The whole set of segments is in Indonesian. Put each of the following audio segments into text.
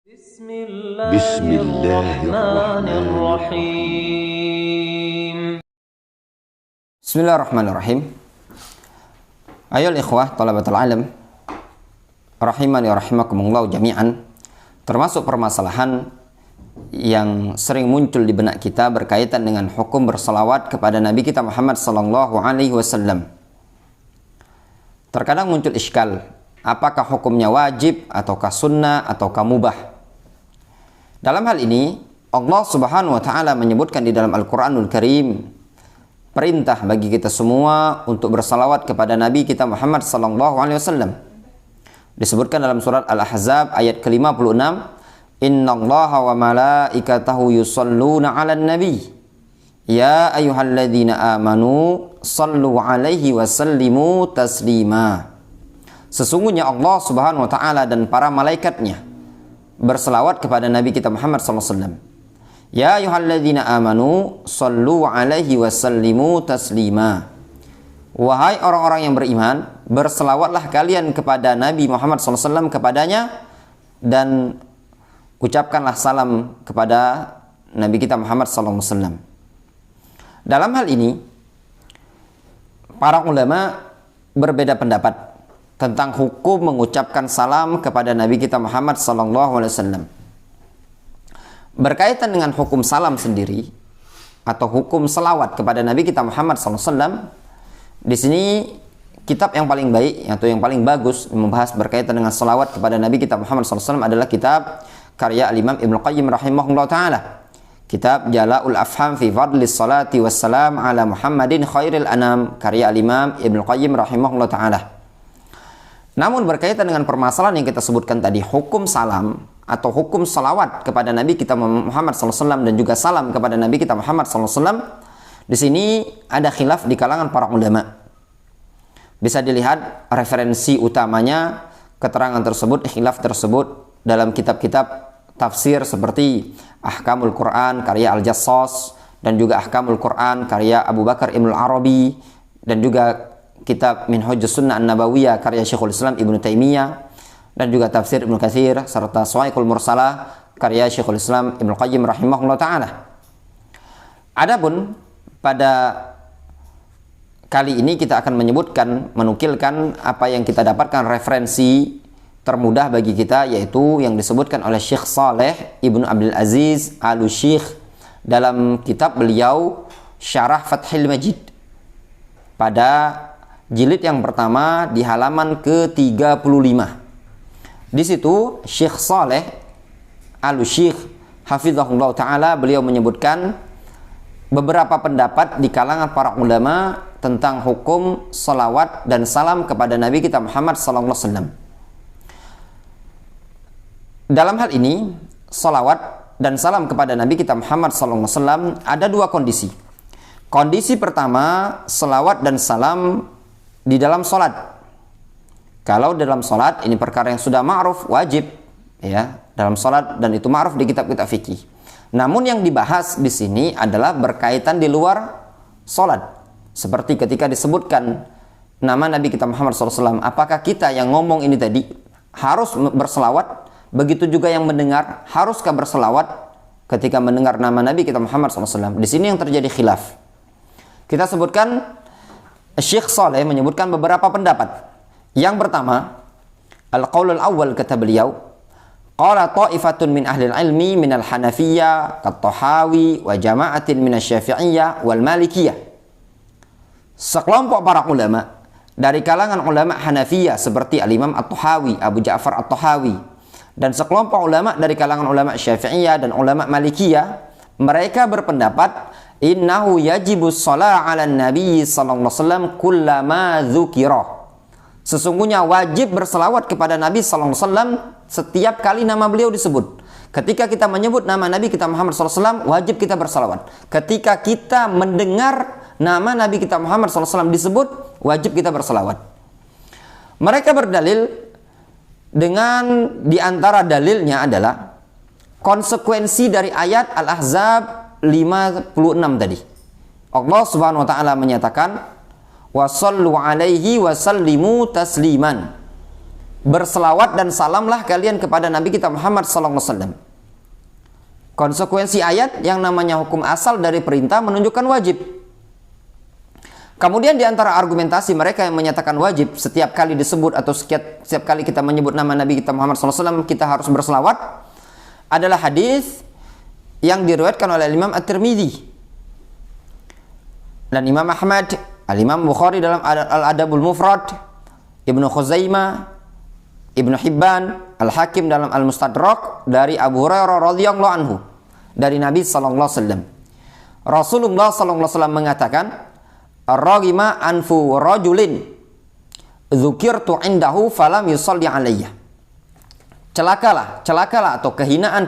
Bismillahirrahmanirrahim. Bismillahirrahmanirrahim. Ayol ikhwah talabatul alam rahimani wa rahimakumullah jami'an. Termasuk permasalahan yang sering muncul di benak kita berkaitan dengan hukum bersalawat kepada Nabi kita Muhammad sallallahu alaihi wasallam. Terkadang muncul iskal, apakah hukumnya wajib ataukah sunnah ataukah mubah? Dalam hal ini Allah Subhanahu wa taala menyebutkan di dalam Al-Qur'anul Karim perintah bagi kita semua untuk bersalawat kepada Nabi kita Muhammad sallallahu alaihi wasallam. Disebutkan dalam surat Al-Ahzab ayat ke-56, Innallaha wa malaikatahu yusalluna 'alan nabi ya ayyuhalladzina amanu sallu 'alaihi wa sallimu taslima. Sesungguhnya Allah Subhanahu wa taala dan para malaikatnya berselawat kepada Nabi kita Muhammad SAW. Ya ayyuhalladzina amanu sallu 'alaihi wa sallimu taslima. Wahai orang-orang yang beriman, berselawatlah kalian kepada Nabi Muhammad SAW kepadanya dan ucapkanlah salam kepada Nabi kita Muhammad SAW. Dalam hal ini para ulama berbeda pendapat tentang hukum mengucapkan salam kepada Nabi kita Muhammad SAW. Berkaitan dengan hukum salam sendiri atau hukum selawat kepada Nabi kita Muhammad SAW, di sini kitab yang paling baik atau yang paling bagus membahas berkaitan dengan selawat kepada Nabi kita Muhammad SAW adalah kitab karya Al-Imam Ibnu Qayyim rahimahullah ta'ala, kitab Jala'ul Afham fi Fadlis Salati Wassalam ala Muhammadin Khairil Anam, karya Al-Imam Ibnu Qayyim rahimahullah ta'ala. Namun berkaitan dengan permasalahan yang kita sebutkan tadi, hukum salam atau hukum salawat kepada Nabi kita Muhammad SAW dan juga salam kepada Nabi kita Muhammad SAW, di sini ada khilaf di kalangan para ulama. Bisa dilihat referensi utamanya keterangan tersebut, khilaf tersebut dalam kitab-kitab tafsir seperti Ahkamul Quran karya Al-Jassas dan juga Ahkamul Quran karya Abu Bakar Ibn Arabi dan juga kitab Minhajus Sunnah An-Nabawiyah karya Syekhul Islam Ibnu Taimiyah dan juga tafsir Ibnu Katsir serta Suwaikul Mursalah karya Syekhul Islam Ibnu Qayyim rahimahullah taala. Adapun pada kali ini kita akan menukilkan apa yang kita dapatkan referensi termudah bagi kita, yaitu yang disebutkan oleh Syekh Saleh Ibnu Abdul Aziz Al-Syekh dalam kitab beliau Syarah Fathil Majid pada jilid yang pertama di halaman ke-35. Di situ Syekh Saleh Al-Syekh hafizahullah taala beliau menyebutkan beberapa pendapat di kalangan para ulama tentang hukum salawat dan salam kepada Nabi kita Muhammad sallallahu alaihi wasallam. Dalam hal ini, salawat dan salam kepada Nabi kita Muhammad sallallahu alaihi wasallam ada dua kondisi. Kondisi pertama, salawat dan salam di dalam sholat. Kalau dalam sholat, ini perkara yang sudah ma'ruf, wajib ya dalam sholat, dan itu ma'ruf di kitab-kitab fikih. Namun yang dibahas di sini adalah berkaitan di luar sholat, seperti ketika disebutkan nama Nabi kita Muhammad SAW. Apakah kita yang ngomong ini tadi harus berselawat? Begitu juga yang mendengar, haruskah berselawat ketika mendengar nama Nabi kita Muhammad SAW? Di sini yang terjadi khilaf. Kita sebutkan, Syekh Saleh menyebutkan beberapa pendapat. Yang pertama, al-qaulul awal kata beliau, qala ta'ifatun min ahli ilmi min al-Hanafiyyah kat-Tahawi wa jama'atin min asy-Syafi'iyyah wal Malikiyah. Sekelompok para ulama dari kalangan ulama Hanafiyah seperti al-Imam At-Tahawi, Abu Ja'far At-Tahawi, dan sekelompok ulama dari kalangan ulama Syafi'iyah dan ulama Malikiyah, mereka berpendapat innahu yajibus shalah 'alan nabi sallallahu alaihi wasallam kullama dzukira. Sesungguhnya wajib berselawat kepada Nabi sallallahu alaihi wasallam setiap kali nama beliau disebut. Ketika kita menyebut nama Nabi kita Muhammad sallallahu alaihi wasallam, wajib kita berselawat. Ketika kita mendengar nama Nabi kita Muhammad sallallahu alaihi wasallam disebut, wajib kita berselawat. Mereka berdalil dengan diantara dalilnya adalah konsekuensi dari ayat Al-Ahzab 56 tadi. Allah Subhanahu wa taala menyatakan wa sallu alaihi wa sallimu tasliman. berselawat dan salamlah kalian kepada Nabi kita Muhammad SAW. Konsekuensi ayat yang namanya hukum asal dari perintah menunjukkan wajib. Kemudian di antara argumentasi mereka yang menyatakan wajib setiap kali disebut atau setiap kali kita menyebut nama Nabi kita Muhammad SAW kita harus berselawat adalah hadis yang diriwayatkan oleh Imam At-Tirmidzi dan Imam Ahmad, Al-Imam Bukhari dalam Al-Adabul Mufrad, Ibnu Khuzaimah, Ibnu Hibban, Al-Hakim dalam Al-Mustadrak dari Abu Hurairah radhiyallahu anhu dari Nabi sallallahu alaihi wasallam. Rasulullah sallallahu alaihi wasallam mengatakan, "Ar-ragima anfu rajulin dzukirtu indahu falam yusalli alayya." Celakalah atau kehinaan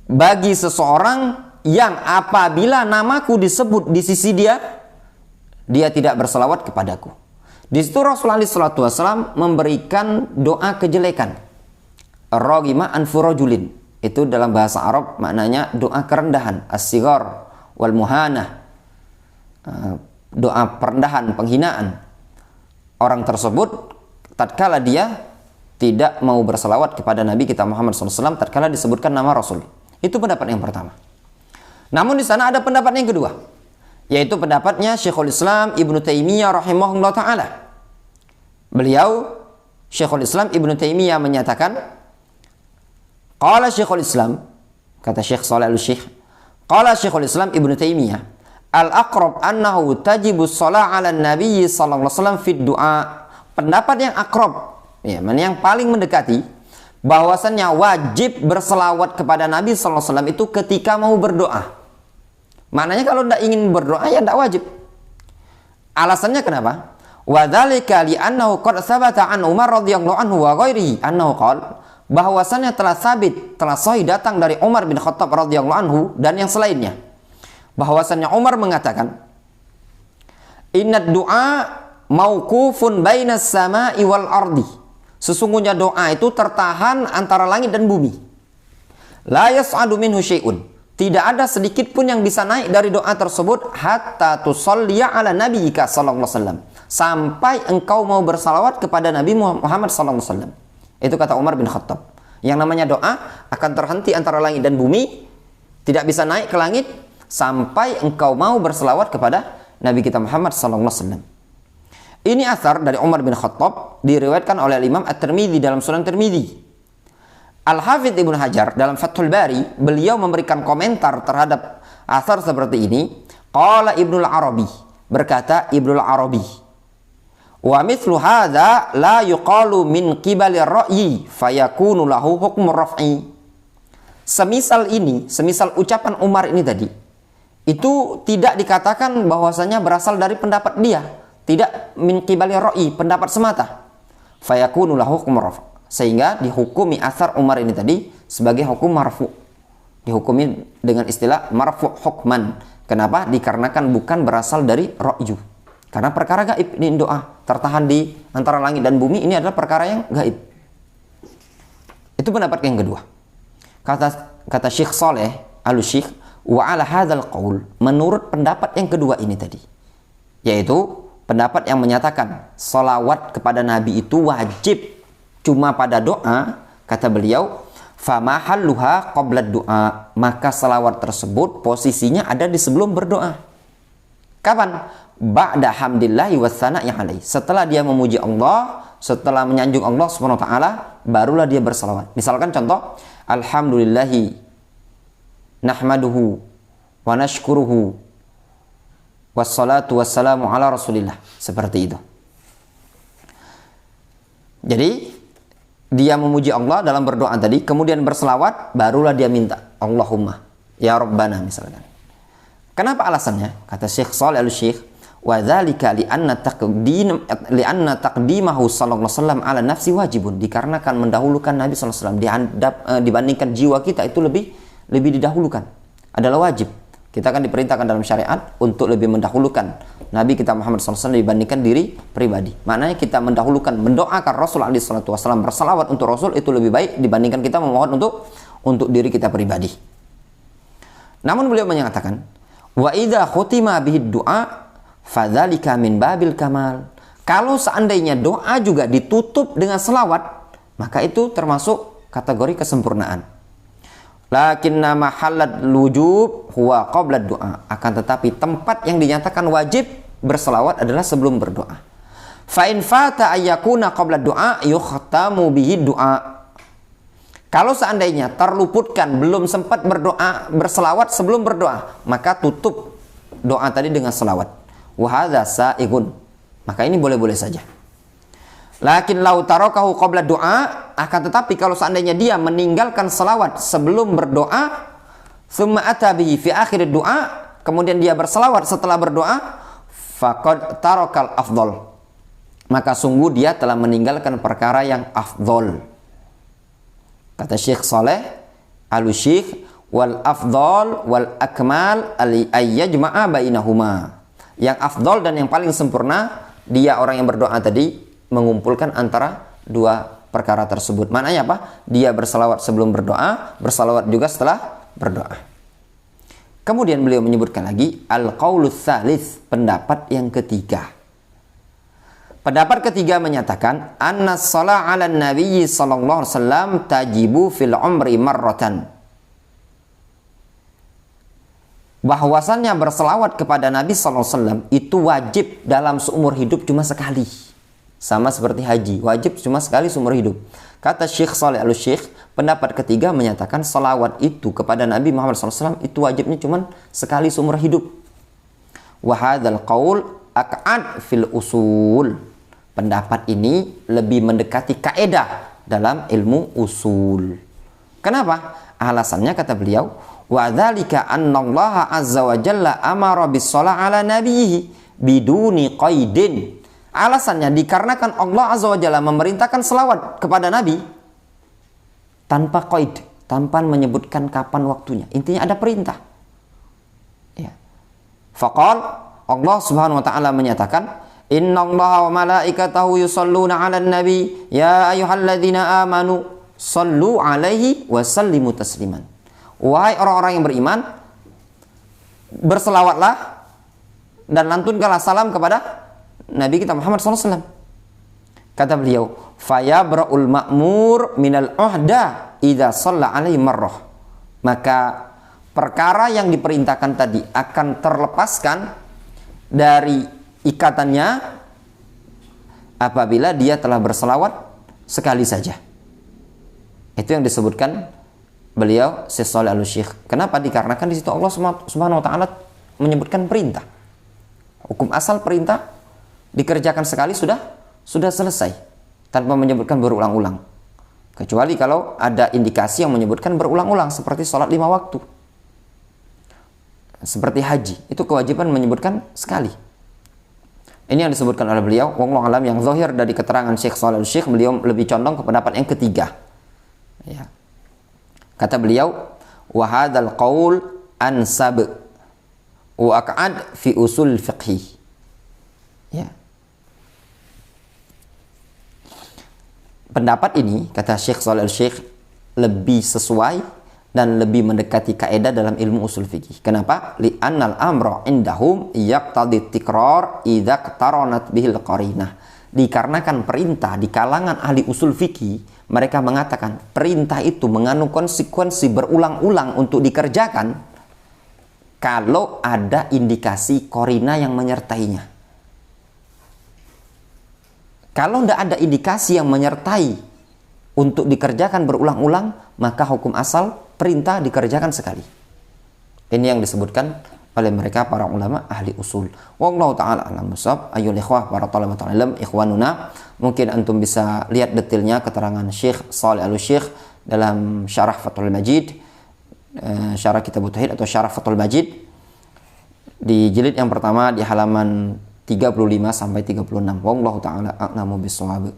bagi seseorang yang apabila namaku disebut di sisi dia tidak berselawat kepadaku. Di situ Rasulullah SAW memberikan doa kejelekan. Ar-ragima anfu rajulin. Itu dalam bahasa Arab maknanya doa kerendahan, as-sighar wal muhanah. Doa perendahan, penghinaan. Orang tersebut tatkala dia tidak mau berselawat kepada Nabi kita Muhammad SAW tatkala disebutkan nama Rasul. Itu pendapat yang pertama. Namun di sana ada pendapat yang kedua, yaitu pendapatnya Syekhul Islam Ibnu Taimiyah rahimahullah ta'ala. Beliau, Syekhul Islam Ibnu Taimiyah menyatakan, qala Syekhul Islam, kata Syekh Shalih Al-Syekh, qala Syekhul Islam Ibnu Taimiyah, al-aqrab annahu tajibu shalah 'ala an-nabiy sallallahu alaihi wasallam fi du'a. Pendapat yang akrab, ya, yang paling mendekati, bahwasannya wajib berselawat kepada Nabi sallallahu alaihi wasallam itu ketika mau berdoa. Maknanya kalau tidak ingin berdoa ya tidak wajib. Alasannya kenapa? Wa dzalika li annahu qad tsabata an Umar radhiyallahu anhu wa ghairihi annahu qala, bahwasannya telah sahih datang dari Umar bin Khattab radhiyallahu anhu dan yang selainnya, bahwasannya Umar mengatakan, "Innad du'a mauqufun bainas sama'i wal ardi." Sesungguhnya doa itu tertahan antara langit dan bumi. La yas'adu minhu syai'un. Tidak ada sedikit pun yang bisa naik dari doa tersebut hatta tusalliya ala nabiyyika sallallahu alaihi wasallam. Sampai engkau mau bersalawat kepada Nabi Muhammad sallallahu alaihi wasallam. Itu kata Umar bin Khattab. Yang namanya doa akan terhenti antara langit dan bumi, tidak bisa naik ke langit sampai engkau mau bersalawat kepada Nabi kita Muhammad sallallahu alaihi wasallam. Ini asar dari Umar bin Khattab diriwayatkan oleh Imam At-Tirmidzi dalam Sunan Tirmidzi. Al-Hafidz Ibnu Hajar dalam Fathul Bari, beliau memberikan komentar terhadap asar seperti ini. Qala Ibnul Arabi, berkata Ibnul Arabi, wa mithlu hadza la yuqalu min qibali ra'yi fayakunu lahu hukmu raf'i. Semisal ini, semisal ucapan Umar ini tadi, itu tidak dikatakan bahwasanya berasal dari pendapat dia, tidak min qibali ra'yi, pendapat semata. Fayakunu lahu hukmu raf'i, sehingga dihukumi asar Umar ini tadi sebagai hukum marfu, dihukumi dengan istilah marfu hukman. Kenapa? Dikarenakan bukan berasal dari ra'yu, karena perkara gaib ini, doa tertahan di antara langit dan bumi, ini adalah perkara yang gaib. Itu pendapat yang kedua. Kata Syekh Shalih Al-Syekh, wa ala hadzal qaul, menurut pendapat yang kedua ini tadi, yaitu pendapat yang menyatakan salawat kepada Nabi itu wajib cuma pada doa, kata beliau, famahalluha qabla doa, maka salawat tersebut posisinya ada di sebelum berdoa. Kapan? Ba'da hamdillahi wassana'i alaihi, setelah dia memuji Allah, setelah menyanjung Allah subhanahu wa ta'ala, barulah dia bersalawat. Misalkan contoh, alhamdulillahi nahmaduhu wa nashkuruhu wassalatu wassalamu ala rasulillah, seperti itu. Jadi dia memuji Allah dalam berdoa tadi, kemudian berselawat, barulah dia minta Allahumma ya Rabbana misalkan. Kenapa alasannya? Kata Syekh Shalih Al-Syekh, wa dzalika li anna taqdimahu sallallahu alaihi wasallam ala nafsi wajibun, dikarenakan mendahulukan Nabi sallallahu alaihi wasallam dibandingkan jiwa kita itu lebih didahulukan, adalah wajib. Kita akan diperintahkan dalam syariat untuk lebih mendahulukan Nabi kita Muhammad SAW dibandingkan diri pribadi. Maknanya kita mendahulukan, mendoakan Rasul SAW, bersalawat untuk Rasul itu lebih baik dibandingkan kita memohon untuk diri kita pribadi. Namun beliau menyatakan, wa idza khutima bihi du'a fadzalika min babil kamal. Kalau seandainya doa juga ditutup dengan selawat, maka itu termasuk kategori kesempurnaan. Lakinna mahallat wujub huwa qabla doa. Akan tetapi tempat yang dinyatakan wajib berselawat adalah sebelum berdoa. Fa in fata ayyakuna qabla doa yukhtamu bihi doa. Kalau seandainya terluputkan, belum sempat berdoa, berselawat sebelum berdoa, maka tutup doa tadi dengan selawat. Wa hadza sa'igun. Maka ini boleh-boleh saja. Lakin lau tarakahu qabla doa, akan tetapi kalau seandainya dia meninggalkan selawat sebelum berdoa, thumma ata bihi fi akhir doa, kemudian dia berselawat setelah berdoa, faqad tarakal afdal. Maka sungguh dia telah meninggalkan perkara yang afdal. Kata Syekh Saleh Al-Syekh, wal afdal wal akmal ayyajma'a bainahuma. Yang afdal dan yang paling sempurna, dia orang yang berdoa tadi mengumpulkan antara dua perkara tersebut. Maknanya apa? Dia berselawat sebelum berdoa, berselawat juga setelah berdoa. Kemudian beliau menyebutkan lagi al-qaulus tsalits, pendapat yang ketiga. Pendapat ketiga menyatakan anna shalah 'alan nabiyyi sallallahu alaihi wasallam tajibu fil umri marratan. Bahwasannya berselawat kepada Nabi sallallahu alaihi wasallam itu wajib dalam seumur hidup cuma sekali. Sama seperti haji, wajib cuma sekali seumur hidup. Kata Syekh Shalih Al-Syekh, pendapat ketiga menyatakan selawat itu kepada Nabi Muhammad SAW itu wajibnya cuma sekali seumur hidup. Wa hadzal qaul aq'ad fil usul. Pendapat ini lebih mendekati kaedah dalam ilmu usul. Kenapa? Alasannya kata beliau, wa dzalika annallaha azza wa jalla amara bis-shalah ala nabiyhi biduni qaidin. Alasannya dikarenakan Allah azza wa jalla memerintahkan selawat kepada Nabi tanpa qaid, tanpa menyebutkan kapan waktunya. Intinya ada perintah. Ya. Faqal, Allah Subhanahu wa taala menyatakan, innallaha wa malaikatahu yusholluna 'alan nabi ya ayyuhalladzina amanu shallu 'alaihi wa sallimu tasliman. Wahai orang-orang yang beriman, berselawatlah dan lantunkanlah salam kepada Nabi kita Muhammad SAW. Kata beliau, fayabra'ul ma'mur minal uhda idza shalla 'alaihi marrah. Maka perkara yang diperintahkan tadi akan terlepaskan dari ikatannya apabila dia telah berselawat sekali saja. Itu yang disebutkan beliau Syekh Shalih Al-Syekh. Kenapa? Dikarenakan di situ Allah Subhanahu wa taala menyebutkan perintah. Hukum asal perintah dikerjakan sekali sudah selesai tanpa menyebutkan berulang-ulang. Kecuali kalau ada indikasi yang menyebutkan berulang-ulang seperti sholat 5 waktu. Seperti haji, itu kewajiban menyebutkan sekali. Ini yang disebutkan oleh beliau. Wallahu alam, yang zahir dari keterangan Syekh Shalih Al-Syekh, beliau lebih condong ke pendapat yang ketiga. Ya. Kata beliau, wa hadzal qaul ansab wa aq'ad fi usul fiqhi. Ya. Pendapat ini, kata Syekh Shalih Al-Syekh, lebih sesuai dan lebih mendekati kaidah dalam ilmu usul fikih. Kenapa? Li'annal amra indahum yaqtadi tikrar idza qtaranat bihil qarinah. Dikarenakan perintah di kalangan ahli usul fikih, mereka mengatakan perintah itu mengandung konsekuensi berulang-ulang untuk dikerjakan kalau ada indikasi qarina yang menyertainya. Kalau tidak ada indikasi yang menyertai untuk dikerjakan berulang-ulang, maka hukum asal perintah dikerjakan sekali. Ini yang disebutkan oleh mereka para ulama ahli usul. Wallahu ta'ala a'lam bishawab. Ayyuhal ikhwah para thalabatul ilm ikhwanuna, mungkin antum bisa lihat detailnya keterangan Syekh Shalih Al-Syekh dalam Syarah Fathul Majid, Syarah Kitab Tauhid atau Syarah Fathul Majid di jilid yang pertama di halaman 35 sampai 36. Wallahu ta'ala a'lamu bishawab.